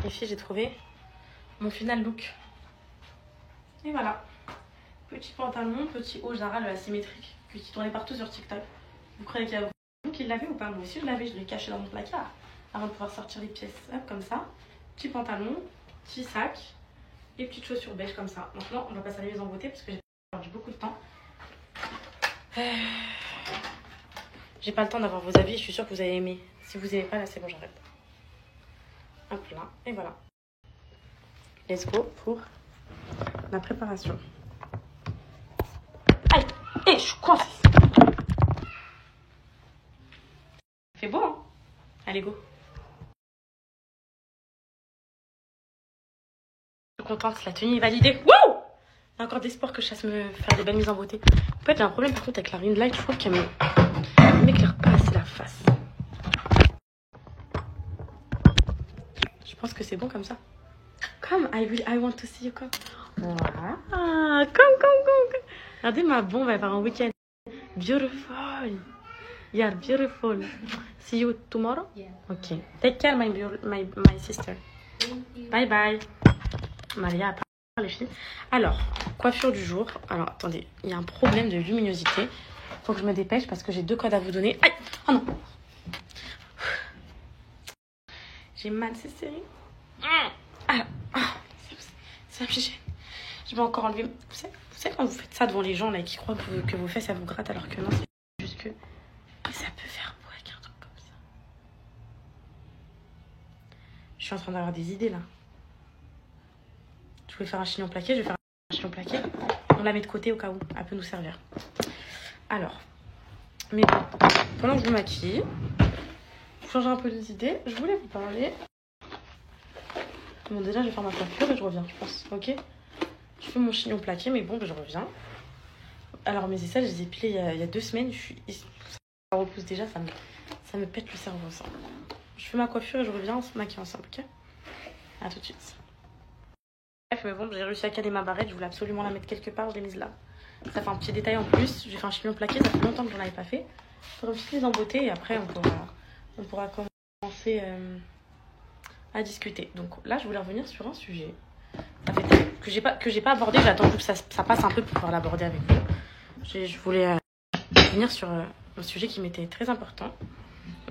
Les filles, j'ai trouvé mon final look. Et voilà. Petit pantalon, petit haut Zara, le asymétrique, qui tournait partout sur TikTok. Vous croyez qu'il y a vous qui l'avez ou pas? Moi aussi je l'avais, je l'ai caché dans mon placard avant de pouvoir sortir les pièces. Hop, comme ça. Petit pantalon, petit sac et petites chaussures beige comme ça. Maintenant, on va passer à la mise en beauté parce que j'ai perdu beaucoup de temps. J'ai pas le temps d'avoir vos avis, je suis sûre que vous avez aimé. Si vous aimez pas, là c'est bon, j'arrête. Hop là, et voilà. Let's go pour ma préparation. Aïe, et je suis coincée. Fait beau, hein? Allez, go. Je suis contente, la tenue est validée. Wouh! Il y a encore d'espoir que je sache me faire des belles mises en beauté. En fait, j'ai un problème par contre avec la ring light, je trouve qu'elle m'éclaire pas assez la face. Je pense que c'est bon comme ça. Come, I want to see you come. Voilà. Come. Regardez ma bombe, elle va en week-end. Beautiful. You're beautiful. See you tomorrow? Yeah. Okay. Take care, my sister. Bye bye. Maria a pas les filles. Alors, coiffure du jour. Alors, attendez, il y a un problème de luminosité. Faut que je me dépêche parce que j'ai 2 codes à vous donner. Aïe! Oh non! J'ai mal, c'est sérieux. Alors, ça me gêne. Je vais encore enlever. Vous savez quand vous faites ça devant les gens là, et qui croient que vos fesses ça vous gratte alors que non, c'est juste que ça peut faire beau avec un truc comme ça. Je suis en train d'avoir des idées là. Je voulais faire un chignon plaqué, je vais faire un chignon plaqué. On la met de côté au cas où, elle peut nous servir. Alors, mais bon, pendant que je me maquille, pour changer un peu les idées, je voulais vous parler. Bon, déjà, je vais faire ma coiffure et je reviens, je pense. Ok? Je fais mon chignon plaqué, mais bon, je reviens. Alors, mes aisselles, je les ai pilées il y a 2 semaines. Ça repousse déjà, ça me pète le cerveau, ça. Je fais ma coiffure et je reviens, on se maquille ensemble, ok? À tout de suite. Bref, mais bon, j'ai réussi à caler ma barrette. Je voulais absolument la mettre quelque part, je l'ai mise là. Ça fait un petit détail en plus. J'ai fait un chignon plaqué, ça fait longtemps que j'en avais pas fait. Je ferai une petite mise en beauté et après, on pourra commencer à discuter. Donc là, je voulais revenir sur un sujet que j'ai pas abordé. J'attends que ça passe un peu pour pouvoir l'aborder avec vous. Je voulais revenir sur un sujet qui m'était très important.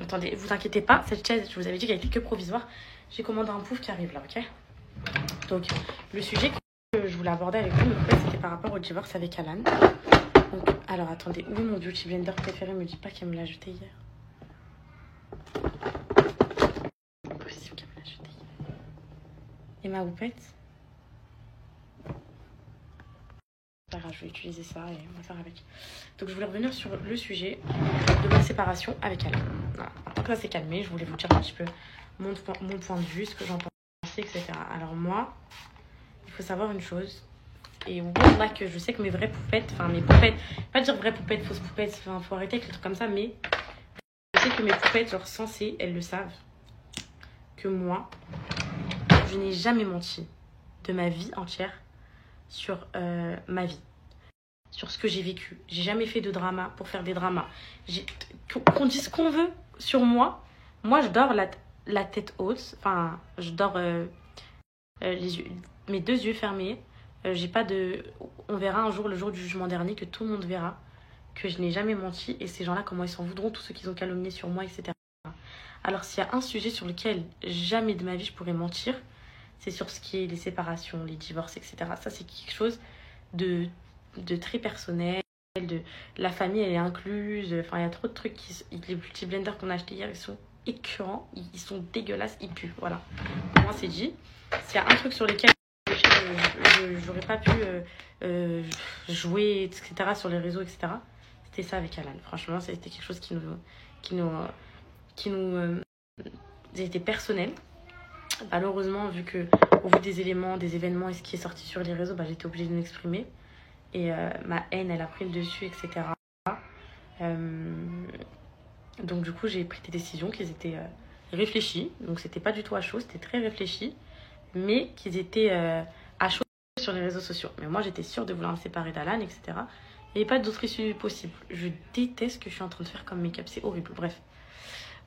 Attendez, vous inquiétez pas, cette chaise, je vous avais dit qu'elle était que provisoire. J'ai commandé un pouf qui arrive là, ok? Donc, le sujet que je voulais aborder avec vous, c'était par rapport au divorce avec Alan. Donc, alors attendez, où est mon beauty blender préféré? Me dit pas qu'elle me l'a jeté hier. C'est impossible qu'elle me l'a jeté hier. Et ma houppette? Pas grave, je vais utiliser ça et on va faire avec. Donc je voulais revenir sur le sujet de ma séparation avec Alain. Voilà. Maintenant que ça s'est calmé, je voulais vous dire un petit peu mon point de vue, ce que j'en pensais, etc. Alors moi, il faut savoir une chose. Et là que je sais que mes vraies poupettes, enfin mes poupettes, pas dire vraies poupettes, fausses poupettes, enfin faut arrêter avec les trucs comme ça, mais je sais que mes poupettes, genre sensées, elles le savent. Que moi, je n'ai jamais menti de ma vie entière sur ma vie, sur ce que j'ai vécu. J'ai jamais fait de drama pour faire des dramas. Qu'on dise ce qu'on veut sur moi, je dors la tête haute, enfin je dors mes 2 yeux fermés. J'ai pas de... On verra un jour, le jour du jugement dernier, que tout le monde verra que je n'ai jamais menti, et ces gens-là, comment ils s'en voudront, tous ceux qui ont calomnié sur moi, etc. Alors s'il y a un sujet sur lequel jamais de ma vie je pourrais mentir, c'est sur ce qui est les séparations, les divorces, etc. Ça, c'est quelque chose de très personnel. La famille, elle est incluse. Enfin, il y a trop de trucs. Les petits blenders qu'on a achetés hier, ils sont écœurants. Ils sont dégueulasses. Ils puent. Voilà. Pour moi, c'est dit. S'il y a un truc sur lequel j'aurais pas pu jouer, etc., sur les réseaux, etc., c'était ça avec Alan. Franchement, c'était quelque chose qui nous était personnel. Malheureusement, vu que au vu des éléments, des événements et ce qui est sorti sur les réseaux, j'étais obligée de m'exprimer. Et ma haine, elle a pris le dessus, etc. Donc du coup, j'ai pris des décisions qui étaient réfléchies. Donc c'était pas du tout à chaud, c'était très réfléchi. Mais qu'ils étaient à chaud sur les réseaux sociaux. Mais moi, j'étais sûre de vouloir me séparer d'Alan, etc. Il n'y avait pas d'autre issue possible. Je déteste ce que je suis en train de faire comme make-up. C'est horrible. Bref.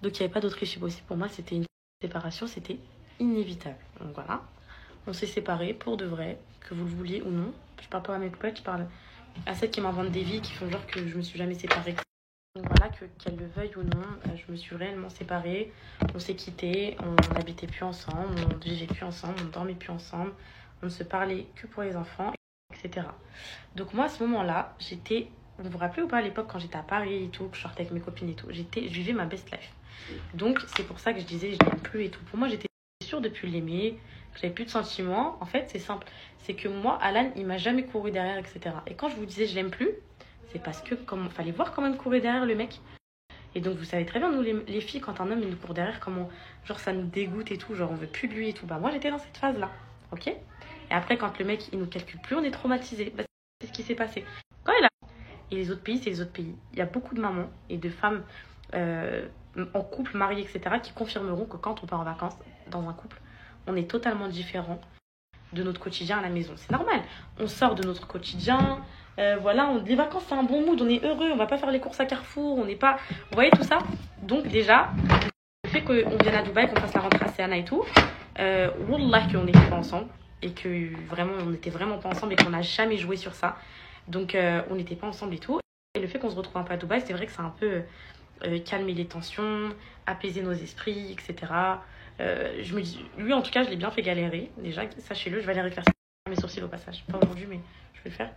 Donc il n'y avait pas d'autre issue possible. Pour moi, c'était une séparation. C'était inévitable. Donc voilà, on s'est séparés pour de vrai, que vous le vouliez ou non. Je parle pas à mes potes, je parle à celles qui m'inventent des vies, qui font genre que je me suis jamais séparée. Donc voilà, qu'elle le veuille ou non, je me suis réellement séparée. On s'est quittés, on n'habitait plus ensemble, on vivait plus ensemble, on dormait plus ensemble, on ne se parlait que pour les enfants, etc. Donc moi, à ce moment-là, j'étais... Vous vous rappelez ou pas à l'époque quand j'étais à Paris et tout, que je sortais avec mes copines et tout, je vivais ma best life. Donc c'est pour ça que je disais je l'aime plus et tout. Pour moi, j'étais sûre de plus l'aimer, que j'avais plus de sentiments. En fait, c'est simple. C'est que moi, Alan, il m'a jamais couru derrière, etc. Et quand je vous disais je l'aime plus, c'est parce que fallait voir quand même courir derrière le mec. Et donc vous savez très bien, nous les filles, quand un homme il nous court derrière, comment genre ça nous dégoûte et tout, genre on veut plus de lui et tout. Bah moi j'étais dans cette phase-là, ok. Et après quand le mec il nous calcule plus, on est traumatisé. Bah, c'est ce qui s'est passé. Quand il a... Et les autres pays, c'est les autres pays. Il y a beaucoup de mamans et de femmes en couple, mariées, etc., qui confirmeront que quand on part en vacances dans un couple, on est totalement différent de notre quotidien à la maison. C'est normal. On sort de notre quotidien. Voilà, les vacances, c'est un bon mood. On est heureux. On va pas faire les courses à Carrefour. On n'est pas... Vous voyez tout ça? Donc déjà, le fait qu'on vienne à Dubaï, qu'on fasse la rentrée à Séana et tout, wallah qu'on n'était pas ensemble. Et que vraiment, on n'était vraiment pas ensemble et qu'on n'a jamais joué sur ça. Donc, on n'était pas ensemble et tout. Et le fait qu'on se retrouve un peu à Dubaï, c'est vrai que ça a un peu calmé les tensions, apaisé nos esprits, etc. Je me dis, lui, en tout cas, je l'ai bien fait galérer. Déjà, sachez-le, je vais aller réclaircir mes sourcils au passage. Pas aujourd'hui, mais je vais le faire.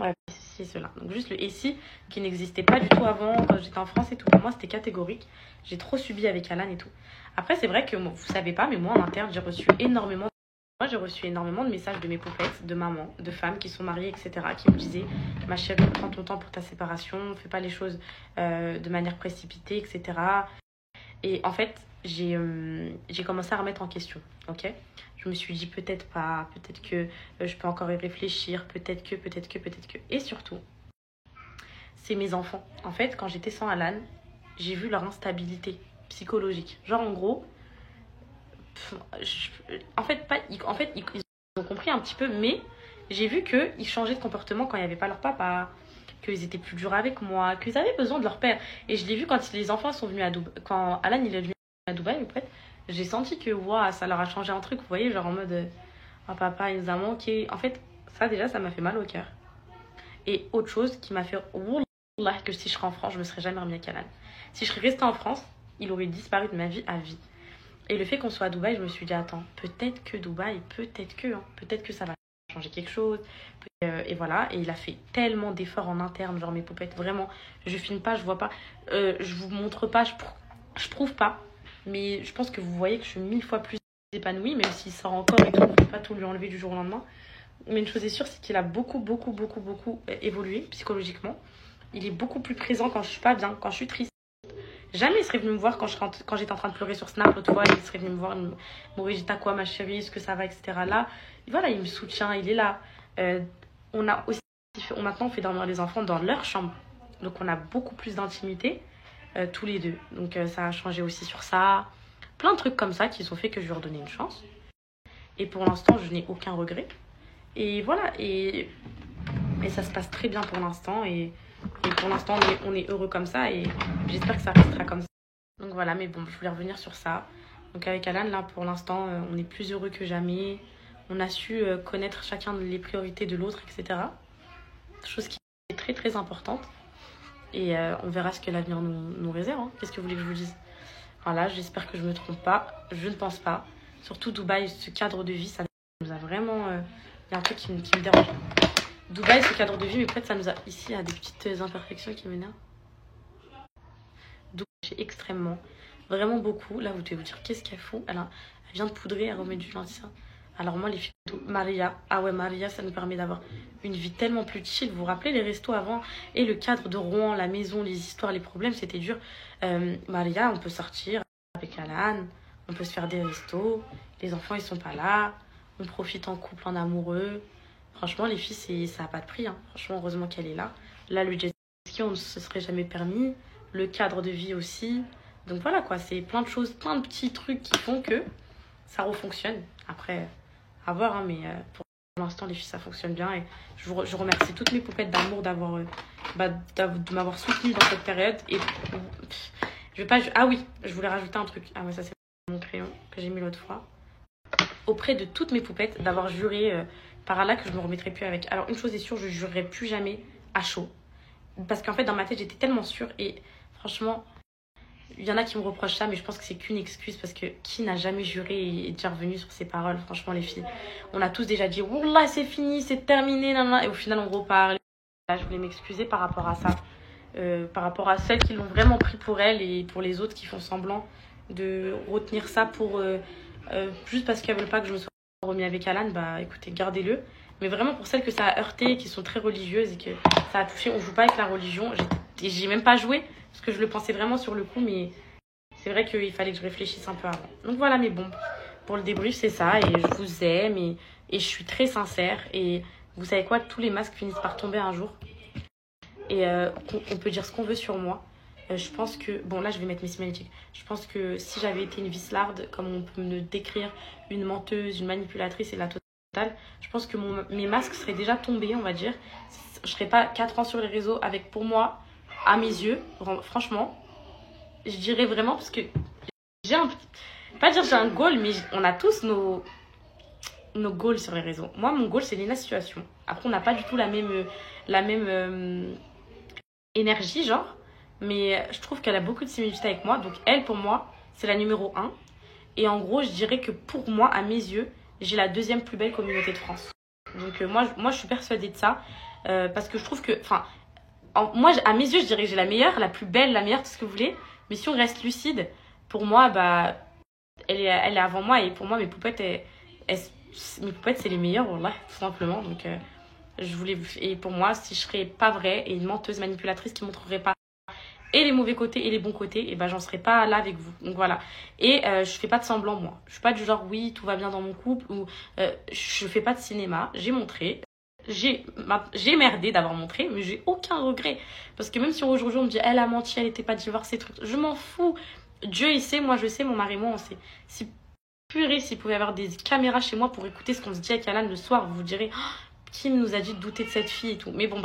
Ouais, c'est cela. Donc, juste le SI qui n'existait pas du tout avant, quand j'étais en France et tout. Pour moi, c'était catégorique. J'ai trop subi avec Alan et tout. Après, c'est vrai que vous savez pas, mais moi, en interne, j'ai reçu énormément de messages de mes poupettes, de mamans, de femmes qui sont mariées, etc., qui me disaient « Ma chérie, prends ton temps pour ta séparation, fais pas les choses de manière précipitée, etc. » Et en fait, j'ai commencé à remettre en question, ok. Je me suis dit peut-être pas, peut-être que je peux encore y réfléchir, peut-être que. Et surtout, c'est mes enfants. En fait, quand j'étais sans Alan, j'ai vu leur instabilité psychologique. Genre, en gros, ils ont compris un petit peu, mais j'ai vu qu'ils changeaient de comportement quand il n'y avait pas leur papa, qu'ils étaient plus durs avec moi, qu'ils avaient besoin de leur père. Et je l'ai vu quand les enfants sont venus à Dubaï, quand Alan il est venu à Dubaï, en fait, j'ai senti que wow, ça leur a changé un truc, vous voyez, genre en mode oh, papa il nous a manqué. En fait, ça déjà, ça m'a fait mal au cœur. Et autre chose qui m'a fait wallah, que si je serais en France, je me serais jamais remis avec Alan. Si je serais restée en France, il aurait disparu de ma vie à vie. Et le fait qu'on soit à Dubaï, je me suis dit, attends, peut-être que Dubaï, peut-être que ça va changer quelque chose. Et voilà, et il a fait tellement d'efforts en interne, genre mes poupettes, vraiment, je filme pas, je vois pas, je vous montre pas, je prouve pas. Mais je pense que vous voyez que je suis 1000 fois plus épanouie, même s'il sort encore et tout, on ne peut pas tout lui enlever du jour au lendemain. Mais une chose est sûre, c'est qu'il a beaucoup évolué psychologiquement. Il est beaucoup plus présent quand je suis pas bien, quand je suis triste. Jamais il serait venu me voir quand j'étais en train de pleurer sur Snap l'autre fois. Il serait venu me voir, Maurice, t'as quoi ma chérie, est-ce que ça va, etc. Là, et voilà, il me soutient, il est là. Maintenant, on fait dormir les enfants dans leur chambre. Donc, on a beaucoup plus d'intimité, tous les deux. Donc, ça a changé aussi sur ça. Plein de trucs comme ça qui ont fait que je lui ai redonné une chance. Et pour l'instant, je n'ai aucun regret. Et voilà, et ça se passe très bien pour l'instant. Et pour l'instant, on est heureux comme ça et j'espère que ça restera comme ça. Donc voilà, mais bon, je voulais revenir sur ça. Donc avec Alan, là, pour l'instant, on est plus heureux que jamais. On a su connaître chacun les priorités de l'autre, etc. Chose qui est très, très importante. Et on verra ce que l'avenir nous réserve. Hein. Qu'est-ce que vous voulez que je vous dise? Voilà, j'espère que je ne me trompe pas. Je ne pense pas. Surtout Dubaï, ce cadre de vie, ça nous a vraiment... Il y a un truc qui me dérange. Dubaï, ce cadre de vie, mais peut-être ça nous a... Ici, il y a des petites imperfections qui m'énervent. Donc, j'ai extrêmement, vraiment beaucoup. Là, vous devez vous dire, qu'est-ce qu'elle fout? Elle vient de poudrer, elle remet du lentille. Alors moi, les filles, Maria, ah ouais, Maria, ça nous permet d'avoir une vie tellement plus chill. Vous vous rappelez les restos avant? Et le cadre de Rouen, la maison, les histoires, les problèmes, c'était dur. Maria, on peut sortir avec Alan, on peut se faire des restos. Les enfants, ils sont pas là. On profite en couple, en amoureux. Franchement, les filles, ça n'a pas de prix. Hein. Franchement, heureusement qu'elle est là. Là, le jet ski, on ne se serait jamais permis. Le cadre de vie aussi. Donc voilà, quoi. C'est plein de choses, plein de petits trucs qui font que ça refonctionne. Après, à voir. Hein, mais pour l'instant, les filles, ça fonctionne bien. Et je remercie toutes mes poupettes d'amour de m'avoir soutenue dans cette période. Et je vais pas... Ah oui, je voulais rajouter un truc. Ah ouais, ça c'est mon crayon que j'ai mis l'autre fois. Auprès de toutes mes poupettes, d'avoir juré par Allah que je me remettrai plus avec. Alors une chose est sûre, je jurerai plus jamais à chaud. Parce qu'en fait dans ma tête j'étais tellement sûre et franchement, il y en a qui me reprochent ça mais je pense que c'est qu'une excuse parce que qui n'a jamais juré et est déjà revenu sur ses paroles. Franchement les filles, on a tous déjà dit Wallah c'est fini, c'est terminé, nanana, et au final on reparle. Là je voulais m'excuser par rapport à ça. Par rapport à celles qui l'ont vraiment pris pour elles et pour les autres qui font semblant de retenir ça pour juste parce qu'elles veulent pas que je me sois remis avec Alan, bah écoutez, gardez-le. Mais vraiment pour celles que ça a heurté, qui sont très religieuses et que ça a touché, on joue pas avec la religion. J'ai même pas joué parce que je le pensais vraiment sur le coup, mais c'est vrai qu'il fallait que je réfléchisse un peu avant. Donc voilà, mais bon, pour le débrief c'est ça et je vous aime et je suis très sincère et vous savez quoi, tous les masques finissent par tomber un jour. Et on peut dire ce qu'on veut sur moi. Je pense que... Bon, là, je vais mettre mes signalétiques. Je pense que si j'avais été une vislarde, comme on peut me décrire, une menteuse, une manipulatrice et la totale, je pense que mes masques seraient déjà tombés, on va dire. Je serais pas 4 ans sur les réseaux avec, pour moi, à mes yeux, franchement, je dirais vraiment, parce que j'ai un... Pas dire j'ai un goal, mais on a tous nos goals sur les réseaux. Moi, mon goal, c'est Lena Situation. Après, on n'a pas du tout la même énergie, genre. Mais je trouve qu'elle a beaucoup de similitudes avec moi. Donc elle, pour moi, c'est la numéro 1. Et en gros, je dirais que pour moi, à mes yeux, j'ai la deuxième plus belle communauté de France. Donc moi, je suis persuadée de ça. Parce que je trouve que... Enfin, moi, à mes yeux, je dirais que j'ai la meilleure, la plus belle, la meilleure, tout ce que vous voulez. Mais si on reste lucide, pour moi, bah, elle est avant moi. Et pour moi, mes poupettes, mes poupettes, c'est les meilleures, wallah, tout simplement. Donc je voulais... Et pour moi, si je serais pas vraie et une menteuse manipulatrice qui montrerait pas et les mauvais côtés et les bons côtés, et ben j'en serais pas là avec vous. Donc voilà. Et je fais pas de semblant, moi. Je suis pas du genre oui, tout va bien dans mon couple, ou je fais pas de cinéma. J'ai montré. J'ai merdé d'avoir montré, mais j'ai aucun regret. Parce que même si aujourd'hui on me dit elle a menti, elle était pas divorcée, truc, je m'en fous. Dieu il sait, moi je sais, mon mari et moi on sait. Si purée, s'il pouvait y avoir des caméras chez moi pour écouter ce qu'on se dit avec Alan le soir, vous vous direz oh, qui nous a dit de douter de cette fille et tout. Mais bon,